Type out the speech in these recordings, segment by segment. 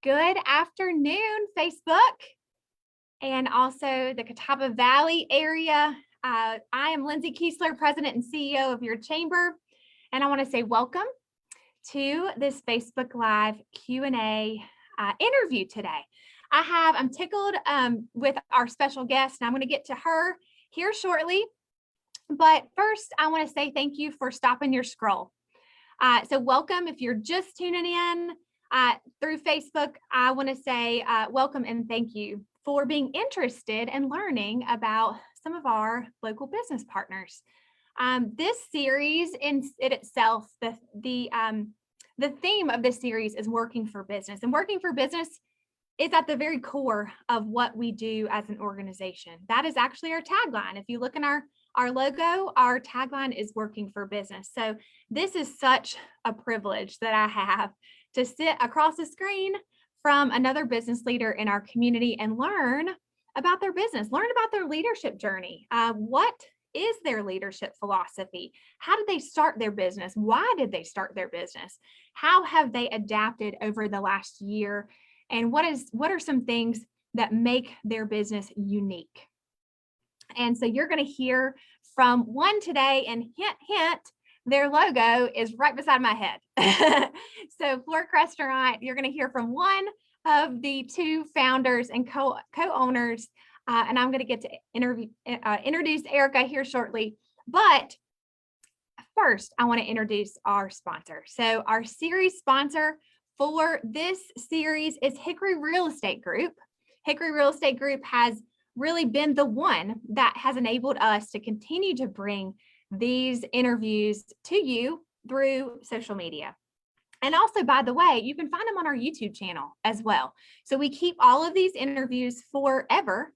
Good afternoon, Facebook, and also the Catawba Valley area. I am Lindsay Kiesler, President and CEO of your chamber, and I want to say welcome to this Facebook Live Q&A interview today. I'm tickled with our special guest, and I'm going to get to her here shortly. But first, I want to say thank you for stopping your scroll. So welcome if you're just tuning in through Facebook. I want to say welcome and thank you for being interested in learning about some of our local business partners. This series in itself, the theme of this series is working for business, and working for business is at the very core of what we do as an organization. That is actually our tagline. If you look in our logo, our tagline is working for business. So this is such a privilege that I have to sit across the screen from another business leader in our community and learn about their business, learn about their leadership journey. What is their leadership philosophy? How did they start their business? Why did they start their business? How have they adapted over the last year? And what are some things that make their business unique? And so you're going to hear from one today, and hint, hint, their logo is right beside my head. So Fork Restaurant, you're going to hear from one of the two founders and co-owners, and I'm going to get to introduce Erica here shortly. But first, I want to introduce our sponsor. So our series sponsor for this series is Hickory Real Estate Group. Hickory Real Estate Group has really been the one that has enabled us to continue to bring these interviews to you through social media. And also, by the way, you can find them on our YouTube channel as well. So we keep all of these interviews forever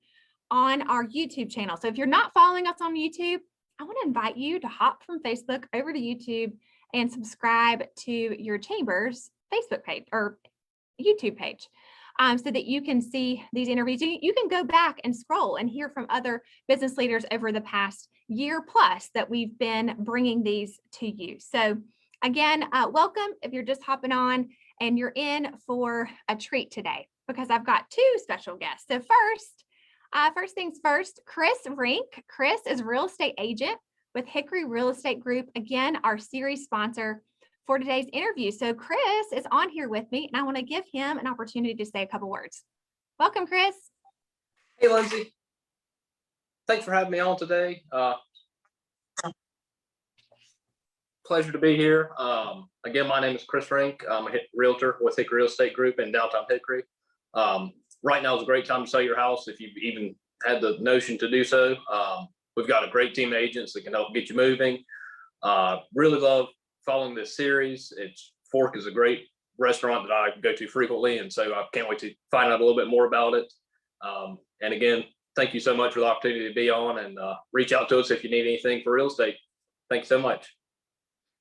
on our YouTube channel. So if you're not following us on YouTube, I want to invite you to hop from Facebook over to YouTube and subscribe to your chamber's Facebook page or YouTube page. So that you can see these interviews. You can go back and scroll and hear from other business leaders over the past year plus that we've been bringing these to you. So again, welcome if you're just hopping on and you're in for a treat today, because I've got two special guests. So first things first, Chris Rink. Chris is a real estate agent with Hickory Real Estate Group. Again, our series sponsor for today's interview. So Chris is on here with me, and I want to give him an opportunity to say a couple words. Welcome, Chris. Hey, Lindsay. Thanks for having me on today. Pleasure to be here. Again, my name is Chris Rink. I'm a realtor with Hickory Real Estate Group in downtown Hickory. Right now is a great time to sell your house if you've even had the notion to do so. We've got a great team of agents that can help get you moving. Really love following this series. Fork is a great restaurant that I go to frequently, and so I can't wait to find out a little bit more about it. And again, thank you so much for the opportunity to be on, and reach out to us if you need anything for real estate. Thank you so much.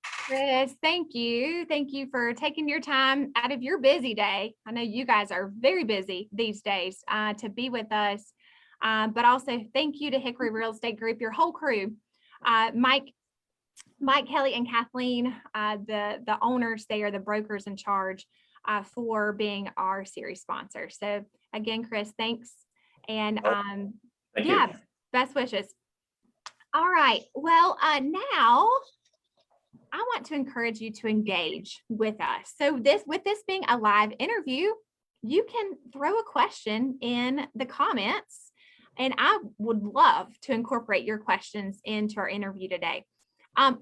Chris, thank you. Thank you for taking your time out of your busy day. I know you guys are very busy these days to be with us, but also thank you to Hickory Real Estate Group, your whole crew. Mike, Kelly, and Kathleen, the owners, they are the brokers in charge for being our series sponsor. So again, Chris, thanks. And Thank you. Best wishes. All right. Well, now I want to encourage you to engage with us. So with this being a live interview, you can throw a question in the comments, and I would love to incorporate your questions into our interview today.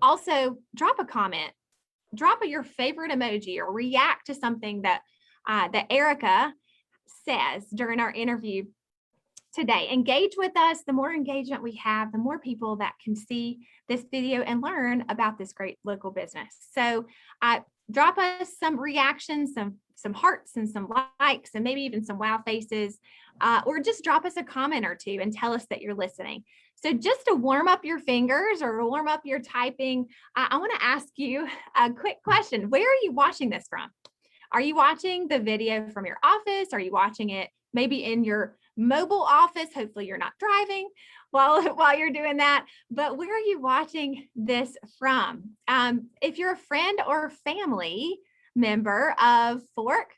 Also, drop a comment, drop your favorite emoji, or react to something that Erica says during our interview today. Engage with us. The more engagement we have, the more people that can see this video and learn about this great local business. So drop us some reactions, some hearts and some likes, and maybe even some wow faces, or just drop us a comment or two and tell us that you're listening. So just to warm up your fingers or warm up your typing, I want to ask you a quick question. Where are you watching this from? Are you watching the video from your office? Are you watching it maybe in your mobile office? Hopefully you're not driving while you're doing that. But where are you watching this from? If you're a friend or family member of Fork,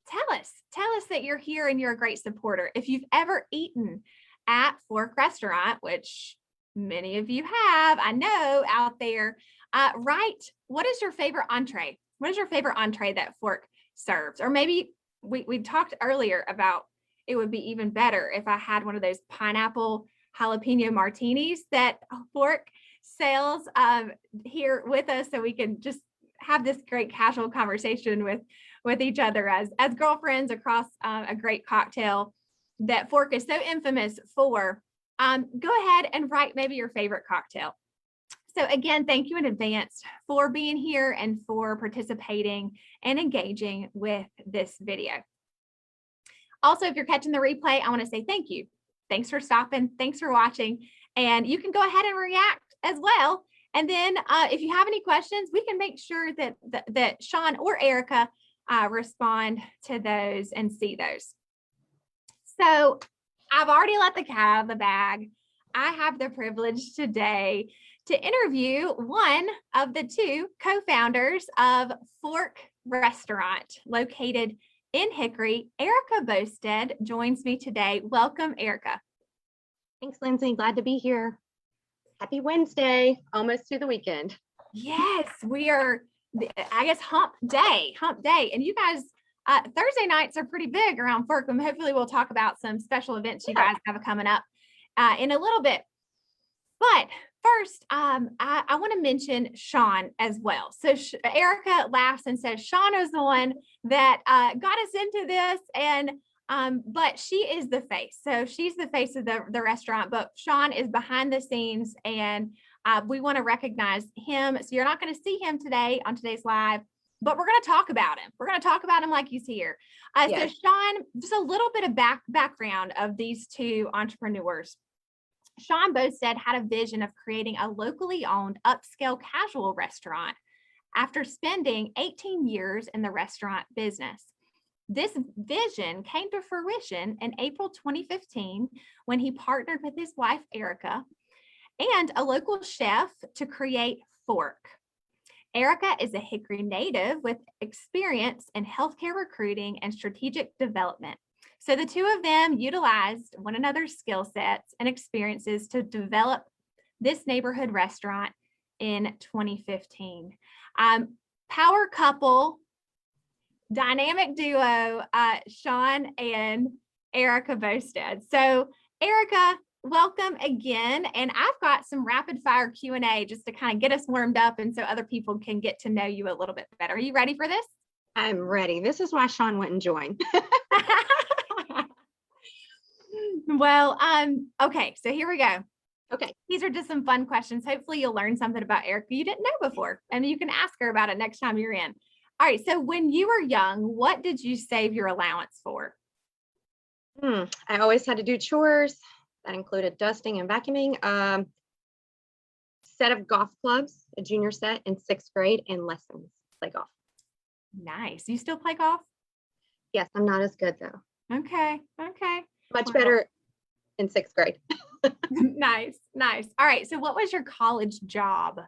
tell us that you're here and you're a great supporter. If you've ever eaten at Fork Restaurant, which many of you have, I know out there, right? What is your favorite entree? What is your favorite entree that Fork serves? Or maybe we talked earlier about it would be even better if I had one of those pineapple jalapeno martinis that Fork sells here with us, so we can just have this great casual conversation with each other as girlfriends across a great cocktail that Fork is so infamous for. Go ahead and write maybe your favorite cocktail. So again, thank you in advance for being here and for participating and engaging with this video. Also, if you're catching the replay, I want to say thank you. Thanks for stopping. Thanks for watching. And you can go ahead and react as well. And then if you have any questions, we can make sure that Sean or Erica respond to those and see those. So I've already let the cat out of the bag. I have the privilege today to interview one of the two co-founders of Fork Restaurant, located in Hickory. Erica Bosted joins me today. Welcome, Erica. Thanks, Lindsay. Glad to be here. Happy Wednesday, almost to the weekend. Yes, we are, I guess, hump day. And you guys, Thursday nights are pretty big around Fork. And hopefully we'll talk about some special events you guys have coming up in a little bit. But first, I want to mention Sean as well. So Erica laughs and says Sean is the one that got us into this, and but she is the face. So she's the face of the restaurant, but Sean is behind the scenes, and we want to recognize him. So you're not going to see him today on today's live, but we're going to talk about him. We're going to talk about him like he's here. Yes. So Sean, just a little bit of background of these two entrepreneurs. Sean Bosted had a vision of creating a locally owned upscale casual restaurant after spending 18 years in the restaurant business. This vision came to fruition in April 2015 when he partnered with his wife, Erica, and a local chef to create Fork. Erica is a Hickory native with experience in healthcare recruiting and strategic development. So the two of them utilized one another's skill sets and experiences to develop this neighborhood restaurant in 2015. Power couple, dynamic duo, Sean and Erica Bosted. So Erica, welcome again. And I've got some rapid fire Q&A just to kind of get us warmed up and so other people can get to know you a little bit better. Are you ready for this? I'm ready. This is why Sean went and joined. Well, okay, so here we go. Okay. These are just some fun questions. Hopefully you'll learn something about Erica you didn't know before, and you can ask her about it next time you're in. All right, so when you were young, what did you save your allowance for? I always had to do chores. That included dusting and vacuuming. Set of golf clubs, a junior set in 6th grade, and lessons, play golf. Nice. You still play golf? Yes, I'm not as good though. Okay. Much better in 6th grade. Nice. All right, so what was your college job?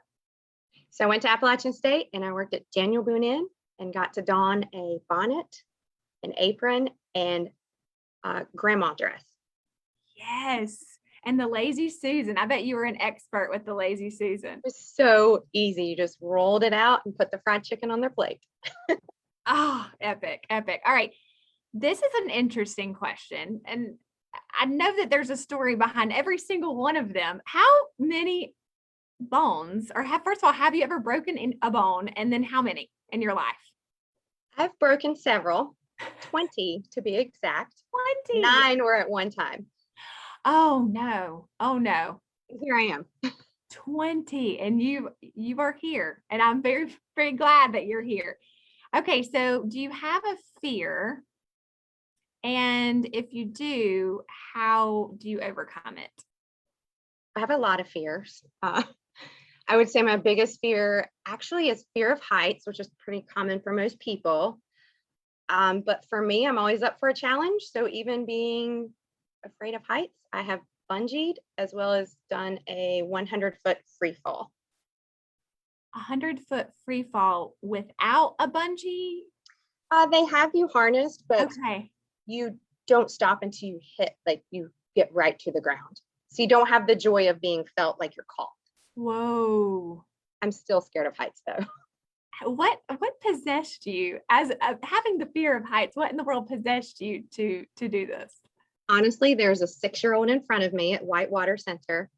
So I went to Appalachian State and I worked at Daniel Boone Inn and got to don a bonnet, an apron, and a grandma dress. Yes. And the Lazy Susan. I bet you were an expert with the Lazy Susan. It was so easy. You just rolled it out and put the fried chicken on their plate. Oh, epic. All right. This is an interesting question. And I know that there's a story behind every single one of them. How many bones, or first of all, have you ever broken in a bone? And then how many in your life? I've broken several, 20 to be exact. 20. 9 were at one time. Oh no. Here I am. 20, and you are here, and I'm very, very glad that you're here. Okay, so do you have a fear? And if you do, how do you overcome it? I have a lot of fears. I would say my biggest fear actually is fear of heights, which is pretty common for most people. But for me, I'm always up for a challenge. So even being afraid of heights, I have bungeed as well as done a 100-foot free fall. 100-foot free fall without a bungee? They have you harnessed, but Okay. you don't stop until you hit, like you get right to the ground. So you don't have the joy of being felt like you're caught. Whoa. I'm still scared of heights though. What possessed you as having the fear of heights? What in the world possessed you to do this? Honestly, there's a 6-year-old in front of me at Whitewater Center,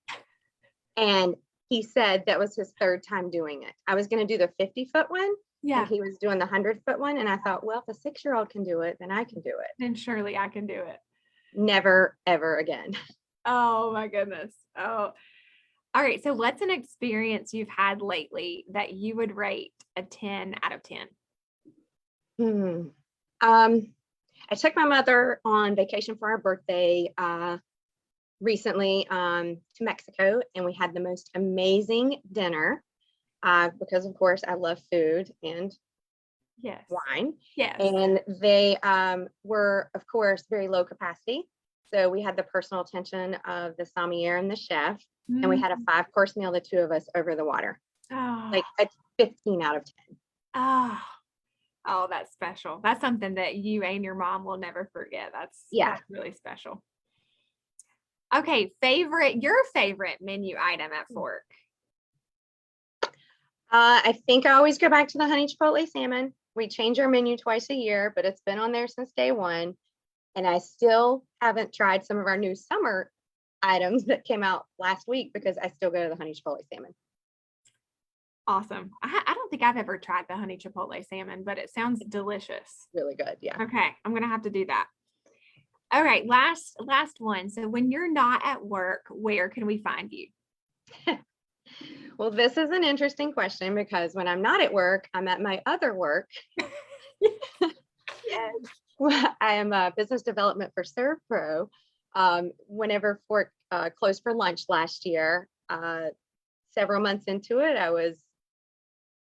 and he said that was his third time doing it. I was going to do the 50-foot one, Yeah, and he was doing the 100-foot one, and I thought, well, if a 6-year-old can do it, then I can do it. then surely I can do it. Never, ever again. Oh my goodness. Oh, all right. So what's an experience you've had lately that you would rate a 10 out of 10? Hmm. I took my mother on vacation for our birthday recently to Mexico, and we had the most amazing dinner because, of course, I love food and Yes. wine. Yes. And they were, of course, very low capacity. So we had the personal attention of the sommelier and the chef, and we had a Mm. 5-course meal, the two of us over the water, Oh, like a 15 out of 10. oh, oh, that's special. That's something that you and your mom will never forget. Yeah. That's really special. Okay, your favorite menu item at Fork. I think I always go back to the honey chipotle salmon. We change our menu twice a year, but it's been on there since day one. And I still haven't tried some of our new summer items that came out last week because I still go to the honey chipotle salmon. Awesome. I don't think I've ever tried the honey chipotle salmon, but it sounds delicious. Really good. Yeah. Okay, I'm gonna have to do that. All right, last one. So when you're not at work, where can we find you? Well, this is an interesting question because when I'm not at work, I'm at my other work. Yes. I am a business development for ServPro. Whenever Fork closed for lunch last year, several months into it, I was,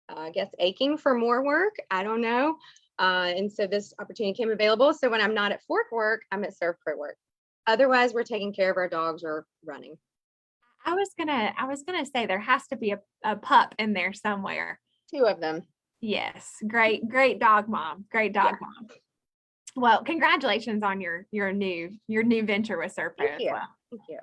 I guess, aching for more work. I don't know. And so this opportunity came available. So when I'm not at Fork work, I'm at ServPro work. Otherwise, we're taking care of our dogs or running. I was gonna say there has to be a pup in there somewhere. 2 of them. Yes, great dog mom. Great dog Yeah. mom. Well, congratulations on your new venture with ServPro Thank as you. well. Thank you.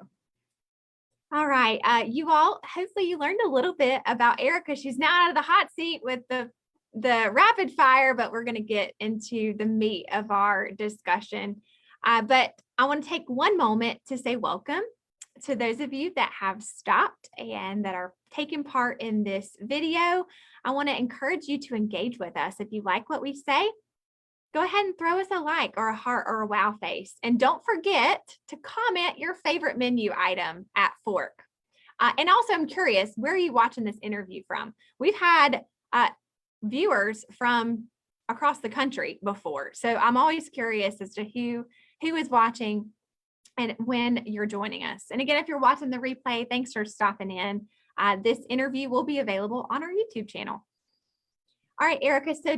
All right. You all, hopefully you learned a little bit about Erica. She's now out of the hot seat with the rapid fire, but we're going to get into the meat of our discussion. But I want to take one moment to say welcome to those of you that have stopped and that are taking part in this video. I want to encourage you to engage with us. If you like what we say, go ahead and throw us a like or a heart or a wow face. And don't forget to comment your favorite menu item at Fork. And also, I'm curious, where are you watching this interview from? We've had viewers from across the country before. So I'm always curious as to who is watching and when you're joining us. And again, if you're watching the replay, thanks for stopping in. This interview will be available on our YouTube channel. All right, Erica, so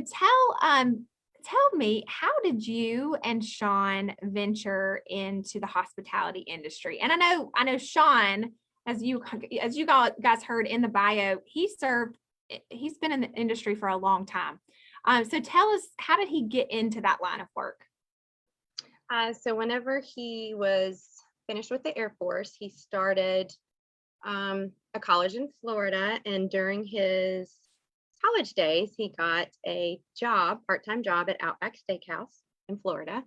tell me, how did you and Sean venture into the hospitality industry? And I know Sean, as you guys heard in the bio, he's been in the industry for a long time. So tell us, how did he get into that line of work? So whenever he was finished with the Air Force, he started a college in Florida, and during his college days, he got a part-time job at Outback Steakhouse in Florida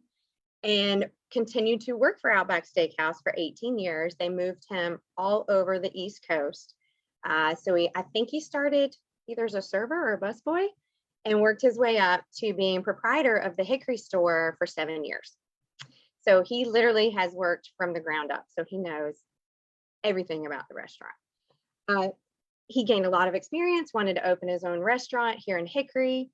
and continued to work for Outback Steakhouse for 18 years. They moved him all over the East Coast. I think he started either as a server or a busboy and worked his way up to being proprietor of the Hickory store for 7 years. So he literally has worked from the ground up. So he knows everything about the restaurant. He gained a lot of experience, wanted to open his own restaurant here in Hickory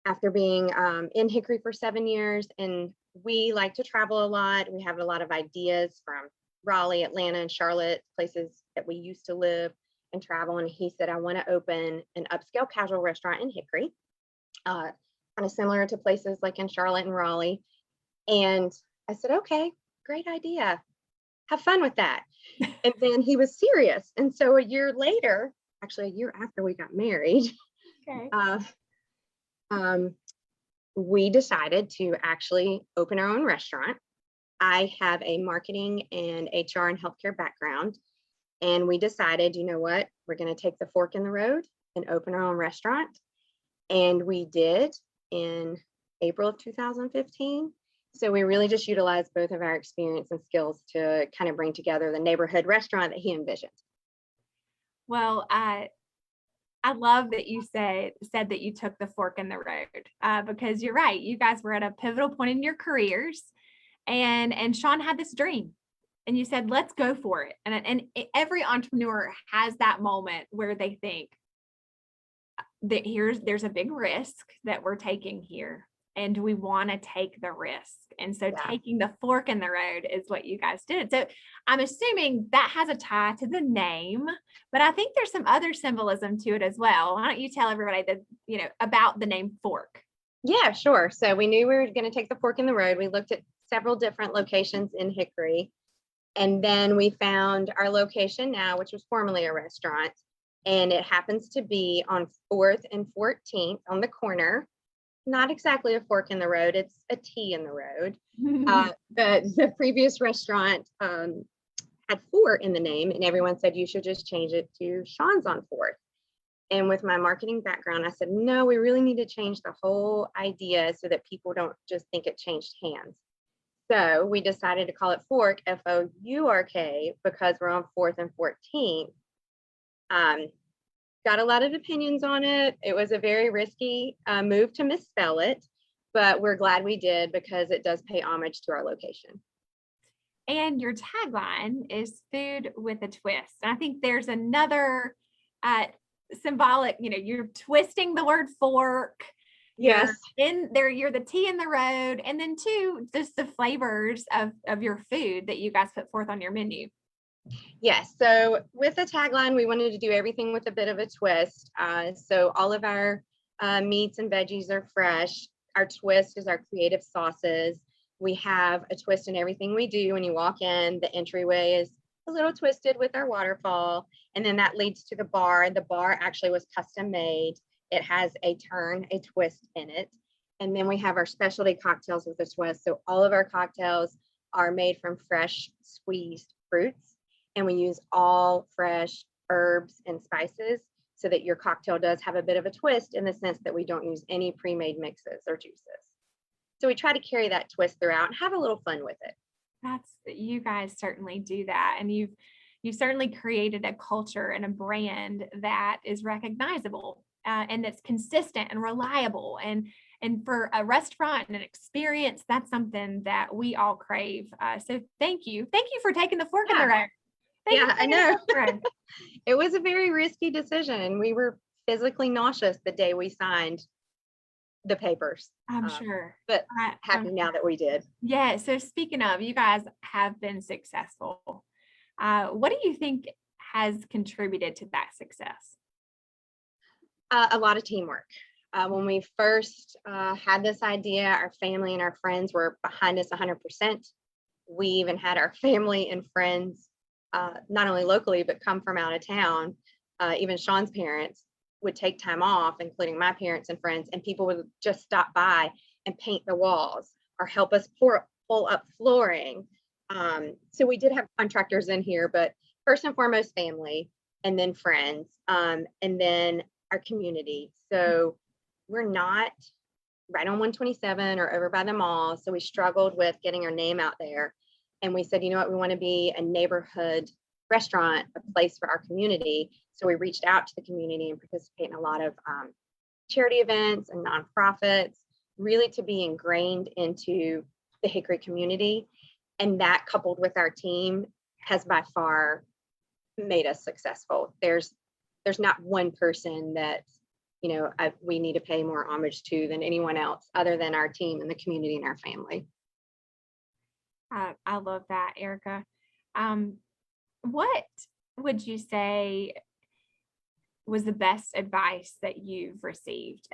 after being in Hickory for 7 years. And we like to travel a lot. We have a lot of ideas from Raleigh, Atlanta, and Charlotte, places that we used to live and travel. And he said, I want to open an upscale casual restaurant in Hickory, kind of similar to places like in Charlotte and Raleigh. And I said, okay, great idea. Have fun with that. And then he was serious. And so a year later, actually a year after we got married, Okay. we decided to actually open our own restaurant. I have a marketing and HR and healthcare background. And we decided, you know what, we're going to take the fork in the road and open our own restaurant. And we did in April of 2015. So we really just utilized both of our experience and skills to kind of bring together the neighborhood restaurant that he envisioned. Well, I love that you said that you took the fork in the road, because you're right. You guys were at a pivotal point in your careers, and Sean had this dream, and you said, "Let's go for it." And every entrepreneur has that moment where they think that there's a big risk that we're taking here, and we want to take the risk. And so Yeah. taking the fork in the road is what you guys did. So I'm assuming that has a tie to the name, but I think there's some other symbolism to it as well. Why don't you tell everybody about the name Fork? Yeah, sure. So we knew we were going to take the fork in the road. We looked at several different locations in Hickory. And then we found our location now, which was formerly a restaurant. And it happens to be on 4th and 14th on the corner. Not exactly a fork in the road, it's a T in the road. But the previous restaurant had 4 in the name, and everyone said you should just change it to Sean's on 4th. And with my marketing background, I said, no, we really need to change the whole idea so that people don't just think it changed hands. So we decided to call it Fork, F-O-U-R-K, because we're on 4th and 14th. Got a lot of opinions on it. It was a very risky move to misspell it, but we're glad we did because it does pay homage to our location. And your tagline is food with a twist. And I think there's another symbolic, you're twisting the word fork. Yes. You're in there, you're the T in the road. And then 2, just the flavors of your food that you guys put forth on your menu. Yes. So with the tagline, we wanted to do everything with a bit of a twist. So all of our meats and veggies are fresh. Our twist is our creative sauces. We have a twist in everything we do. When you walk in, the entryway is a little twisted with our waterfall. And then that leads to the bar. The bar actually was custom made. It has a twist in it. And then we have our specialty cocktails with a twist. So all of our cocktails are made from fresh squeezed fruits. And we use all fresh herbs and spices so that your cocktail does have a bit of a twist in the sense that we don't use any pre-made mixes or juices. So we try to carry that twist throughout and have a little fun with it. You guys certainly do that. And you've certainly created a culture and a brand that is recognizable and that's consistent and reliable. And for a restaurant and an experience, that's something that we all crave. So thank you. Thank you for taking the fork in the road. I know. It was a very risky decision. We were physically nauseous the day we signed the papers. I'm sure. But happy now that we did. Yeah. So speaking of, you guys have been successful. What do you think has contributed to that success? A lot of teamwork. When we first had this idea, our family and our friends were behind us 100%. We even had our family and friends not only locally, but come from out of town. Even Sean's parents would take time off, including my parents and friends, and people would just stop by and paint the walls or help us pull up flooring. So we did have contractors in here, but first and foremost, family, and then friends, and then our community. So we're not right on 127 or over by the mall. So we struggled with getting our name out there. And we said, you know what, we want to be a neighborhood restaurant, a place for our community. So we reached out to the community and participate in a lot of charity events and nonprofits, really to be ingrained into the Hickory community. And that, coupled with our team, has by far made us successful. There's not one person that we need to pay more homage to than anyone else, other than our team and the community and our family. I love that, Erica. What would you say was the best advice that you've received,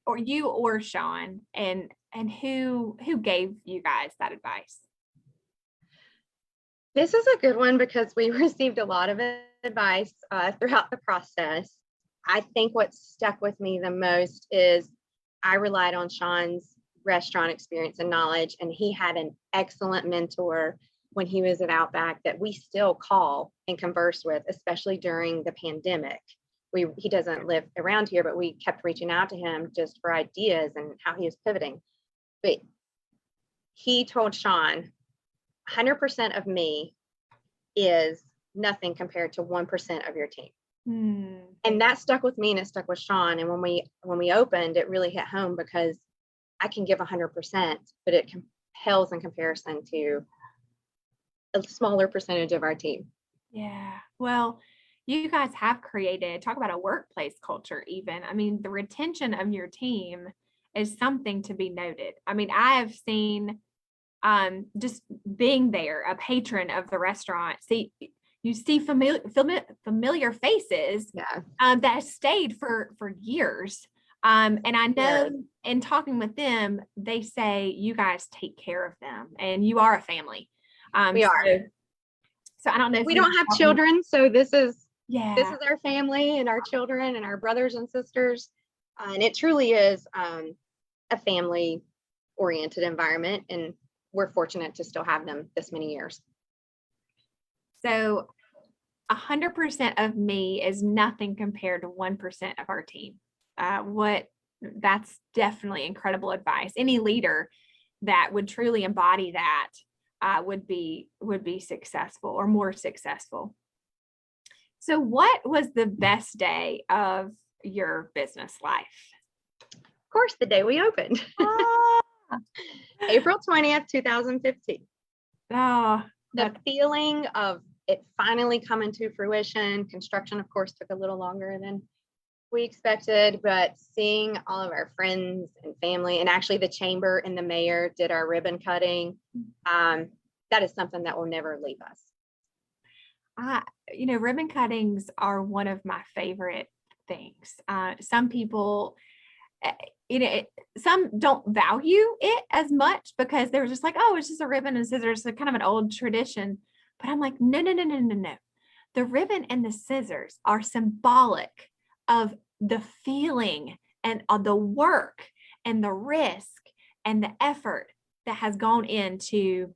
or you or Sean, and who gave you guys that advice? This is a good one because we received a lot of advice throughout the process. I think what stuck with me the most is I relied on Sean's restaurant experience and knowledge, and he had an excellent mentor when he was at Outback that we still call and converse with, especially during the pandemic. He doesn't live around here, but we kept reaching out to him just for ideas and how he was pivoting. But he told Sean, 100% of me is nothing compared to 1% of your team. And that stuck with me and it stuck with Sean. And when we opened, it really hit home because I can give 100%, but it pales in comparison to a smaller percentage of our team. Yeah. Well, you guys have created, talk about a workplace culture even. I mean, the retention of your team is something to be noted. I mean, I have seen just being there, a patron of the restaurant, you see familiar faces that stayed for years. And I know in talking with them, they say you guys take care of them and you are a family. We are. So I don't know if we don't have children, so this is our family and our children and our brothers and sisters. And it truly is a family oriented environment. And we're fortunate to still have them this many years. So 100% of me is nothing compared to 1% of our team. That's definitely incredible advice. Any leader that would truly embody that would be successful or more successful. So what was the best day of your business life? Of course, the day we opened. April 20th, 2015. The feeling of it finally coming to fruition. Construction, of course, took a little longer than we expected, but seeing all of our friends and family, and actually the chamber and the mayor did our ribbon cutting. That is something that will never leave us. Ribbon cuttings are one of my favorite things. Some people, some don't value it as much because they're just like, oh, it's just a ribbon and scissors. It's kind of an old tradition. But I'm like, no. The ribbon and the scissors are symbolic of the feeling and of the work and the risk and the effort that has gone into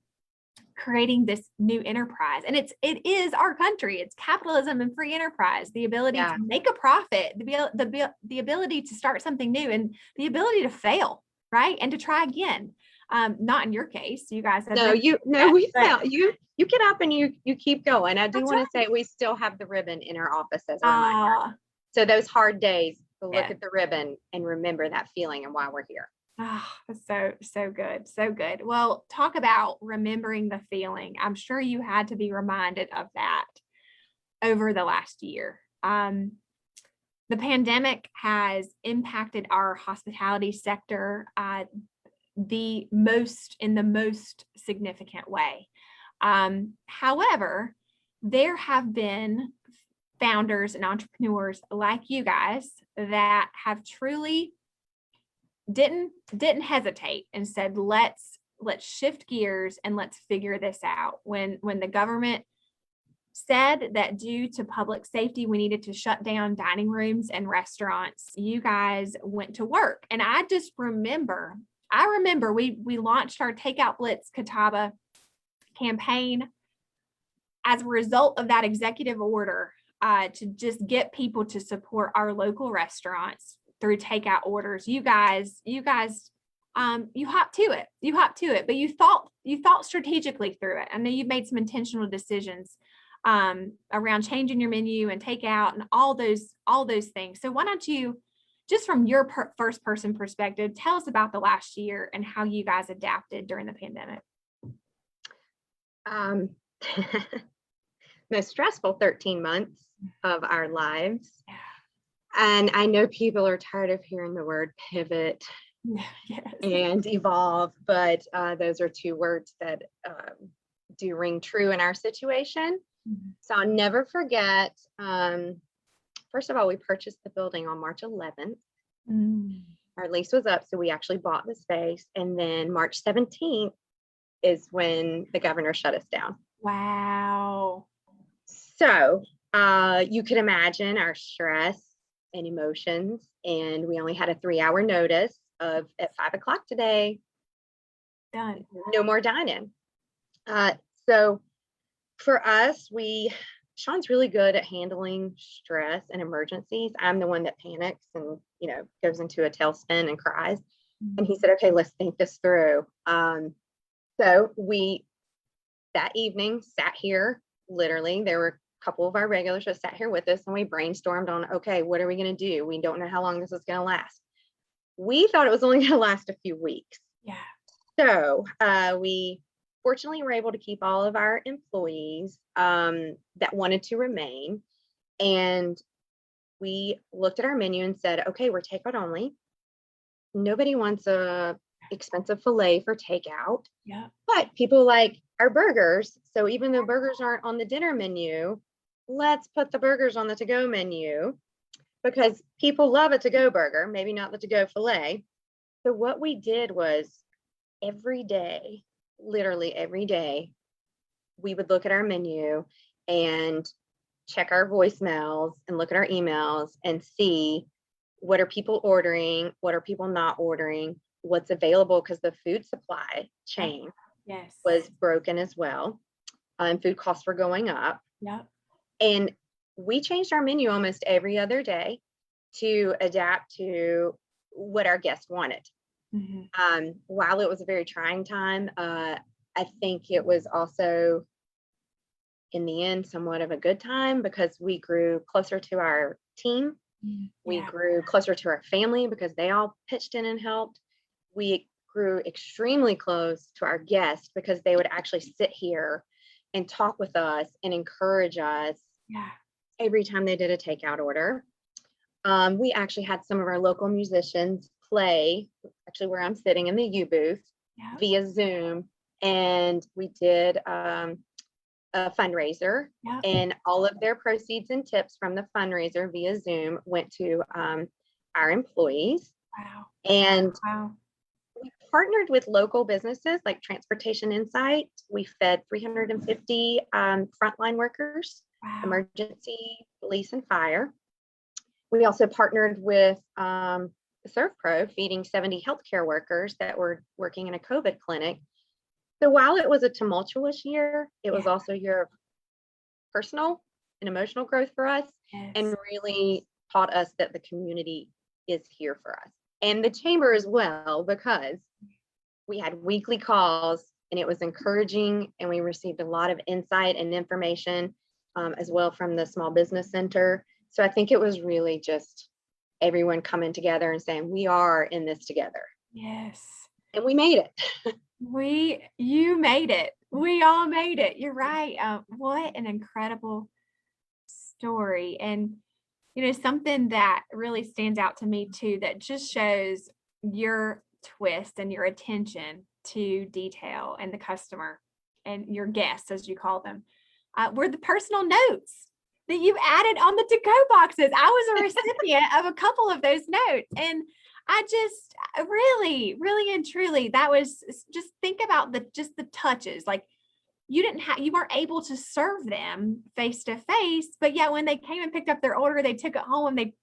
creating this new enterprise. And it is our country. It's capitalism and free enterprise, the ability to make a profit, the ability to start something new, and the ability to fail, right? And to try again. Not in your case, you guys have we fail. You get up and you keep going. I do want to say we still have the ribbon in our office as a reminder. So those hard days, to look at the ribbon and remember that feeling and why we're here. So good. So good. Well, talk about remembering the feeling. I'm sure you had to be reminded of that over the last year. The pandemic has impacted our hospitality sector in the most significant way. However, there have been founders and entrepreneurs like you guys that have truly didn't hesitate and said, let's shift gears and let's figure this out. When the government said that due to public safety, we needed to shut down dining rooms and restaurants, you guys went to work. And I remember we launched our Takeout Blitz Catawba campaign as a result of that executive order to just get people to support our local restaurants through takeout orders. You guys, you hopped to it, but you thought strategically through it. I know you've made some intentional decisions around changing your menu and takeout and all those things. So why don't you, just from your first person perspective, tell us about the last year and how you guys adapted during the pandemic. Most stressful 13 months of our lives. And I know people are tired of hearing the word pivot and evolve, but those are two words that do ring true in our situation. So I'll never forget, first of all, we purchased the building on March 11th. Our lease was up, so we actually bought the space. And then March 17th is when the governor shut us down. Wow. So you can imagine our stress and emotions, and we only had a 3-hour notice. of at 5 o'clock today, Done. no more dining. So for us, Sean's really good at handling stress and emergencies. I'm the one that panics and, goes into a tailspin and cries. And he said, okay, let's think this through. So we, that evening, sat here, literally, there were a couple of our regulars that sat here with us, and we brainstormed on, okay, what are we going to do? We don't know how long this is going to last. We thought it was only going to last a few weeks. Yeah. So we fortunately were able to keep all of our employees that wanted to remain. And we looked at our menu and said, okay, we're takeout only. Nobody wants a expensive filet for takeout. Yeah. But people like our burgers. So even though burgers aren't on the dinner menu, let's put the burgers on the to-go menu because people love a to-go burger, maybe not the to-go filet. So what we did was every day, literally every day, we would look at our menu and check our voicemails and look at our emails and see what are people ordering, what are people not ordering, what's available, because the food supply chain was broken as well. Food costs were going up. Yeah. And we changed our menu almost every other day to adapt to what our guests wanted. While it was a very trying time, I think it was also, in the end, somewhat of a good time because we grew closer to our team. We grew closer to our family because they all pitched in and helped. We grew extremely close to our guests because they would actually sit here and talk with us and encourage us every time they did a takeout order. We actually had some of our local musicians play, actually where I'm sitting in the U booth via Zoom. And we did a fundraiser, and all of their proceeds and tips from the fundraiser via Zoom went to our employees. Wow. And we partnered with local businesses like Transportation Insight. We fed 350 frontline workers, emergency, police, and fire. We also partnered with ServPro, feeding 70 healthcare workers that were working in a COVID clinic. So while it was a tumultuous year, it was also a year of personal and emotional growth for us, and really taught us that the community is here for us. And the chamber as well, because we had weekly calls and it was encouraging, and we received a lot of insight and information as well from the Small Business Center. So I think it was really just everyone coming together and saying, we are in this together. Yes. And we made it. You made it. We all made it. You're right. What an incredible story. And, something that really stands out to me too, that just shows your twist and your attention to detail and the customer and your guests, as you call them, were the personal notes that you added on the to-go boxes. I was a recipient of a couple of those notes, and I just really, really and truly, that was just, think about the touches. Like, you weren't able to serve them face to face, but yet when they came and picked up their order, they took it home and they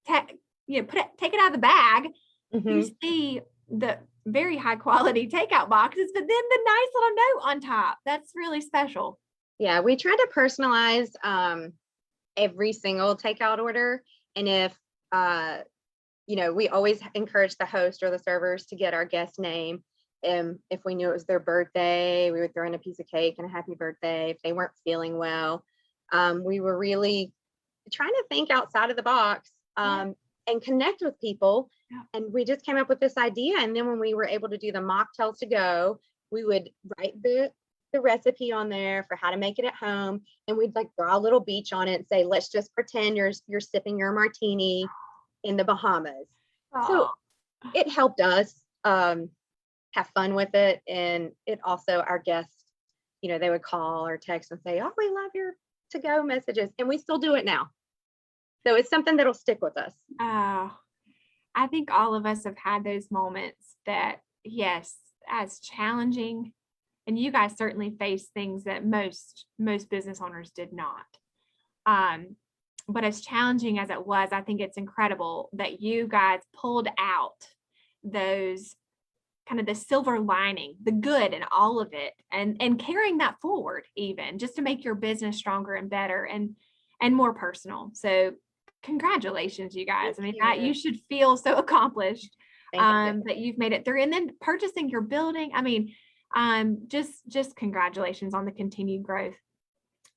take it out of the bag. You see the very high quality takeout boxes, but then the nice little note on top. That's really special. Yeah, we try to personalize every single takeout order. And if, we always encourage the host or the servers to get our guest name. If we knew it was their birthday, we would throw in a piece of cake and a happy birthday. If they weren't feeling well, we were really trying to think outside of the box and connect with people. And we just came up with this idea. And then when we were able to do the mocktails to go, we would write the recipe on there for how to make it at home, and we'd draw a little beach on it and say, let's just pretend you're sipping your martini in the Bahamas. So it helped us have fun with it, and it also, our guests, they would call or text and say, oh, we love your to-go messages, and we still do it now. So it's something that'll stick with us. I think all of us have had those moments that, yes, as challenging, and you guys certainly face things that most business owners did not. But as challenging as it was, I think it's incredible that you guys pulled out those kind of the silver lining, the good in all of it, and carrying that forward, even just to make your business stronger and better and more personal. So congratulations, you guys. I mean, that you should feel so accomplished that you've made it through. And then purchasing your building. I mean, just congratulations on the continued growth.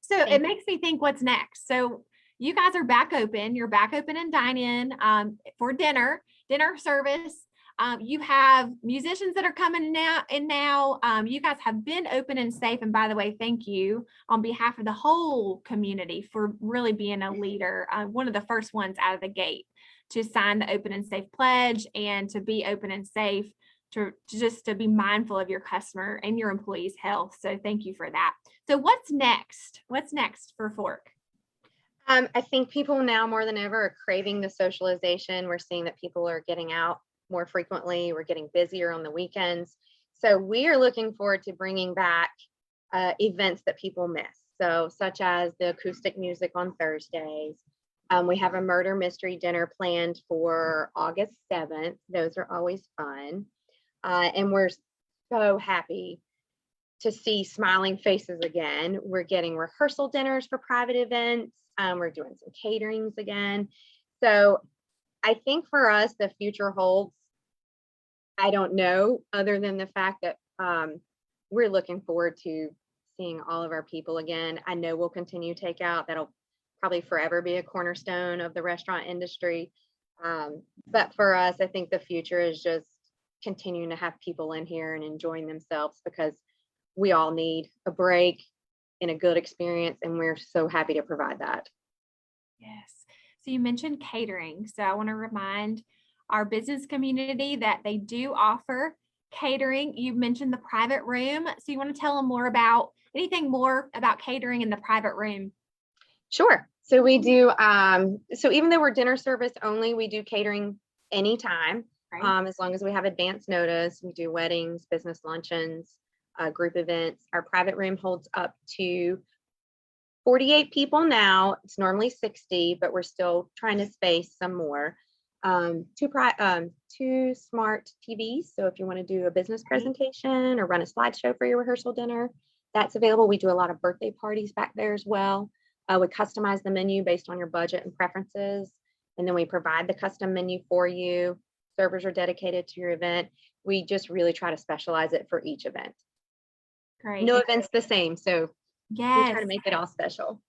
So it makes me think, what's next? So you guys are back open. You're back open and dine in for dinner service. You have musicians that are coming now. You guys have been open and safe. And by the way, thank you on behalf of the whole community for really being a leader. One of the first ones out of the gate to sign the open and safe pledge and to be open and safe, to be mindful of your customer and your employees' health. So thank you for that. So what's next? What's next for Fork? I think people now more than ever are craving the socialization. We're seeing that people are getting out more frequently. We're getting busier on the weekends. So we are looking forward to bringing back events that people miss. So such as the acoustic music on Thursdays. We have a murder mystery dinner planned for August 7th. Those are always fun. And we're so happy to see smiling faces again. We're getting rehearsal dinners for private events. We're doing some caterings again. So I think for us, the future holds, I don't know, other than the fact that we're looking forward to seeing all of our people again. I know we'll continue takeout. That'll probably forever be a cornerstone of the restaurant industry. But for us, I think the future is just continuing to have people in here and enjoying themselves, because we all need a break and a good experience, and we're so happy to provide that. Yes. So you mentioned catering. So I want to remind our business community that they do offer catering. You mentioned the private room. So you want to tell them anything more about catering in the private room? Sure. So we do, so even though we're dinner service only, we do catering anytime, Right. as long as we have advance notice. We do weddings, business luncheons, group events. Our private room holds up to 48 people now. It's normally 60, but we're still trying to space some more. Two smart TVs. So if you want to do a business presentation or run a slideshow for your rehearsal dinner, that's available. We do a lot of birthday parties back there as well. We customize the menu based on your budget and preferences, and then we provide the custom menu for you. Servers are dedicated to your event. We just really try to specialize it for each event. Great. No event's the same, so we try to Yes. make it all special.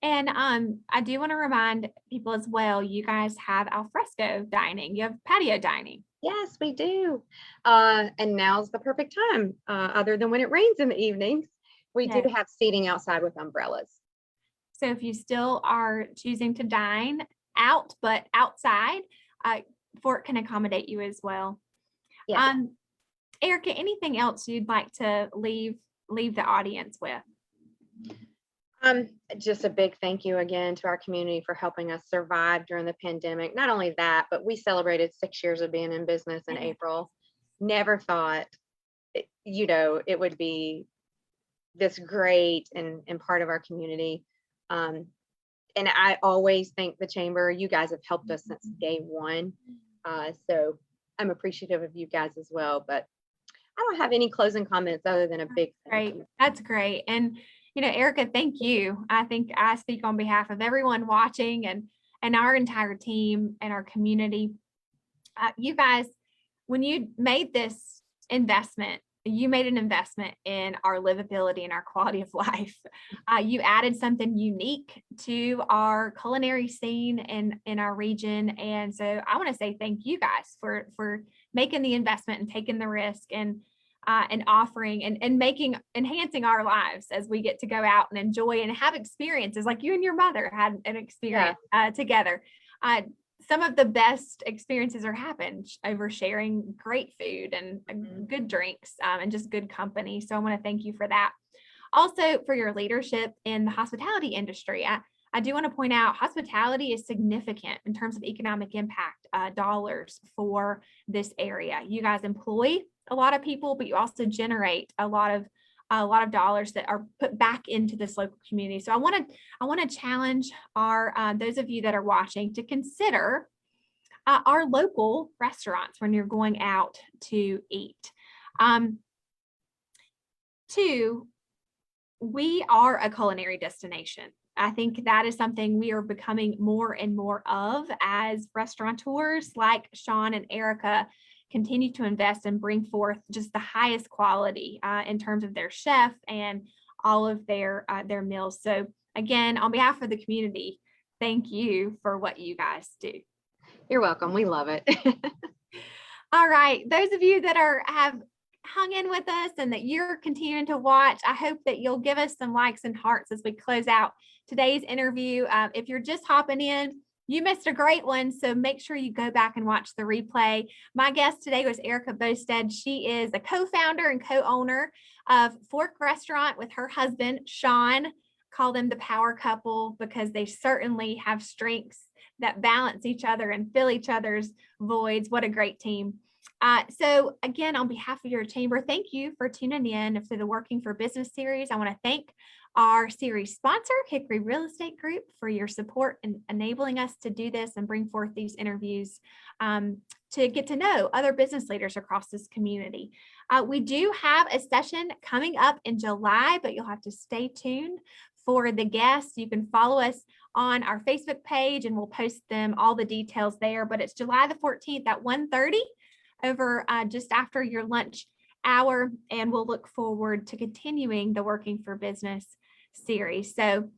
And I do want to remind people as well, you guys have al fresco dining. You have patio dining. Yes, we do. And now's the perfect time, other than when it rains in the evenings. We do Yes. have seating outside with umbrellas. So if you still are choosing to dine out, but outside, Fort can accommodate you as well. Yeah. Erica, anything else you'd like to leave the audience with? Just a big thank you again to our community for helping us survive during the pandemic. Not only that, but we celebrated 6 years of being in business in April. Never thought, it would be this great and part of our community. And I always thank the chamber. You guys have helped us since day one. So I'm appreciative of you guys as well, but I don't have any closing comments other than a big thank you. That's great. And Erica, thank you. I think I speak on behalf of everyone watching and our entire team and our community. You guys, when you made this investment, you made an investment in our livability and our quality of life. You added something unique to our culinary scene in our region. And so I want to say thank you guys for making the investment and taking the risk and offering and enhancing our lives as we get to go out and enjoy and have experiences like you and your mother had an experience together. Some of the best experiences are happened over sharing great food and good drinks and just good company. So I want to thank you for that. Also for your leadership in the hospitality industry. I do want to point out hospitality is significant in terms of economic impact dollars for this area. You guys employ a lot of people, but you also generate a lot of dollars that are put back into this local community. So I want to challenge those of you that are watching to consider our local restaurants when you're going out to eat. Two, we are a culinary destination. I think that is something we are becoming more and more of as restaurateurs like Sean and Erica continue to invest and bring forth just the highest quality in terms of their chef and all of their meals. So again, on behalf of the community, thank you for what you guys do. You're welcome. We love it. All right, those of you that have hung in with us and that you're continuing to watch, I hope that you'll give us some likes and hearts as we close out today's interview. If you're just hopping in, you missed a great one, so make sure you go back and watch the replay. My guest today was Erica Bosted. She is a co-founder and co-owner of Fork Restaurant with her husband, Sean. Call them the power couple because they certainly have strengths that balance each other and fill each other's voids. What a great team. So again, on behalf of your chamber, thank you for tuning in for the Working for Business series. I want to thank our series sponsor, Hickory Real Estate Group, for your support in enabling us to do this and bring forth these interviews to get to know other business leaders across this community. We do have a session coming up in July, but you'll have to stay tuned for the guests. You can follow us on our Facebook page and we'll post them all the details there, but it's July the 14th at 1:30 over just after your lunch hour, and we'll look forward to continuing the Working for Business series. So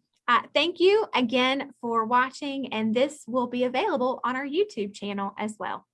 thank you again for watching, and this will be available on our YouTube channel as well.